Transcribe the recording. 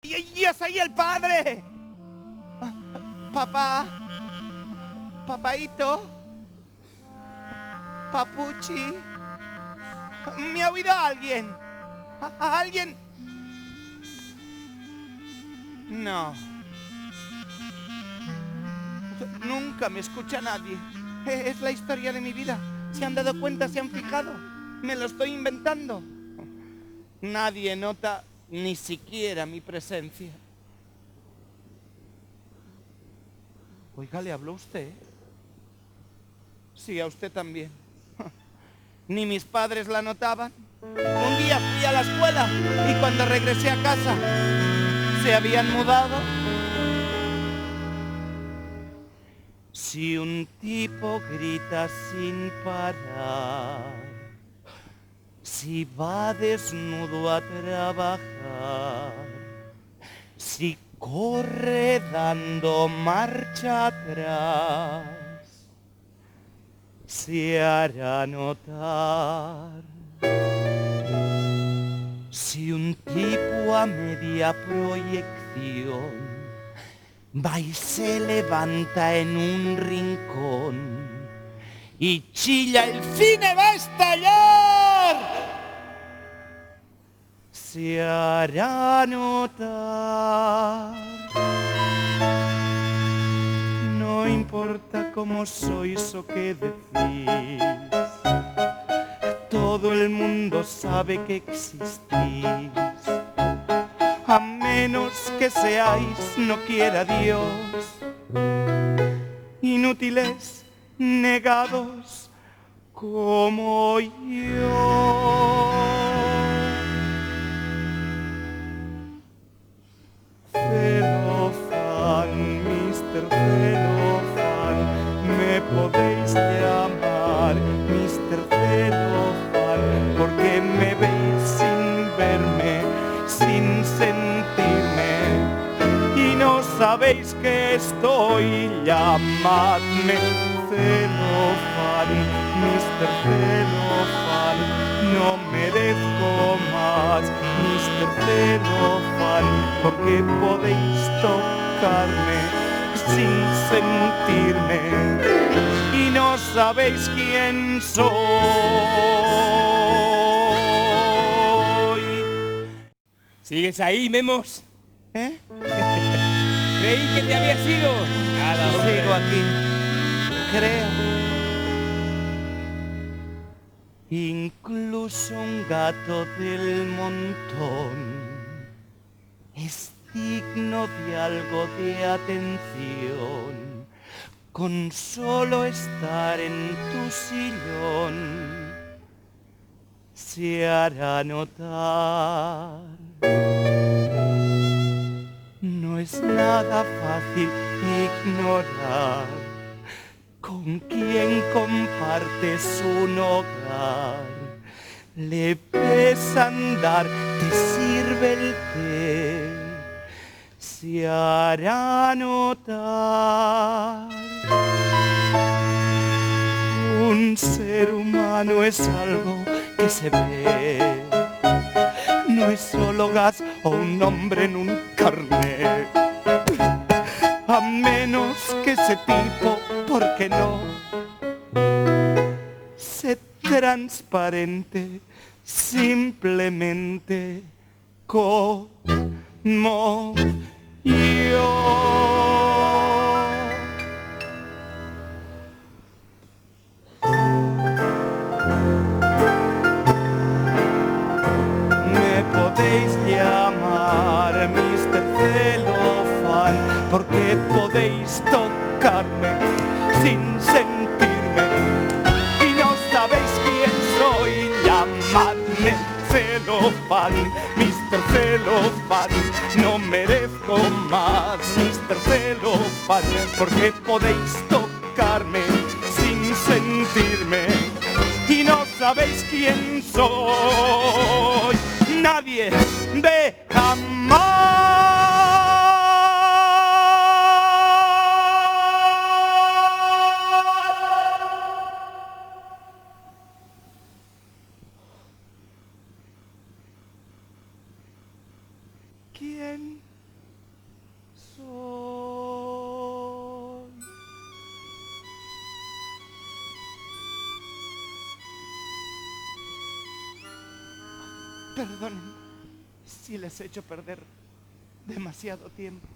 Yo soy el padre. Papá. Papaito. Papuchi. ¿Me ha oído alguien? ¿Alguien? No. Nunca me escucha nadie. Es la historia de mi vida. ¿Se han dado cuenta? ¿Se han fijado? Me lo estoy inventando. Nadie nota ni siquiera mi presencia. Oiga, ¿le habló usted? Sí, a usted también. Ni mis padres la notaban. Un día fui a la escuela y cuando regresé a casa, se habían mudado. Si un tipo grita sin parar, si va desnudo a trabajar, si corre dando marcha atrás, se hará notar. Si un tipo a media proyección va y se levanta en un rincón y chilla, el cine va a estallar, se hará notar. No importa cómo sois o qué decís, todo el mundo sabe que existís. A menos que seáis, no quiera Dios, inútiles, negados como yo. Celofán, Mr. Celofán, me podéis llamar Mr. Celofán, porque me veis sin verme, sin sentirme, y no sabéis que estoy. Llamadme Celofán, Mr. Celofán, no merezco más, Mr. Celofán, porque podéis tocarme sin sentirme y no sabéis quién soy. ¿Sigues ahí, Memos? ¿Eh? Creí que te habías ido. Nada, hombre. Sigo aquí, creo. Incluso un gato del montón es digno de algo de atención. Con solo estar en tu sillón se hará notar. No es nada fácil ignorar con quien compartes un hogar. Le ves andar, te sirve el té, se hará notar. Un ser humano es algo que se ve, no es solo gas o un nombre en un carnet. A menos que ese tipo, ¿por qué no?, sé transparente, simplemente como yo. Me podéis llamar Mr. Celofán, porque podéis tocarme sin sentirme y no sabéis quién soy. Llamadme Celofán, Mr. Celofán, no merezco más, Mr. Celofán, porque podéis tocarme sin sentirme y no sabéis quién soy. Nadie deja ¿Quién Perdonen si les he hecho perder demasiado tiempo.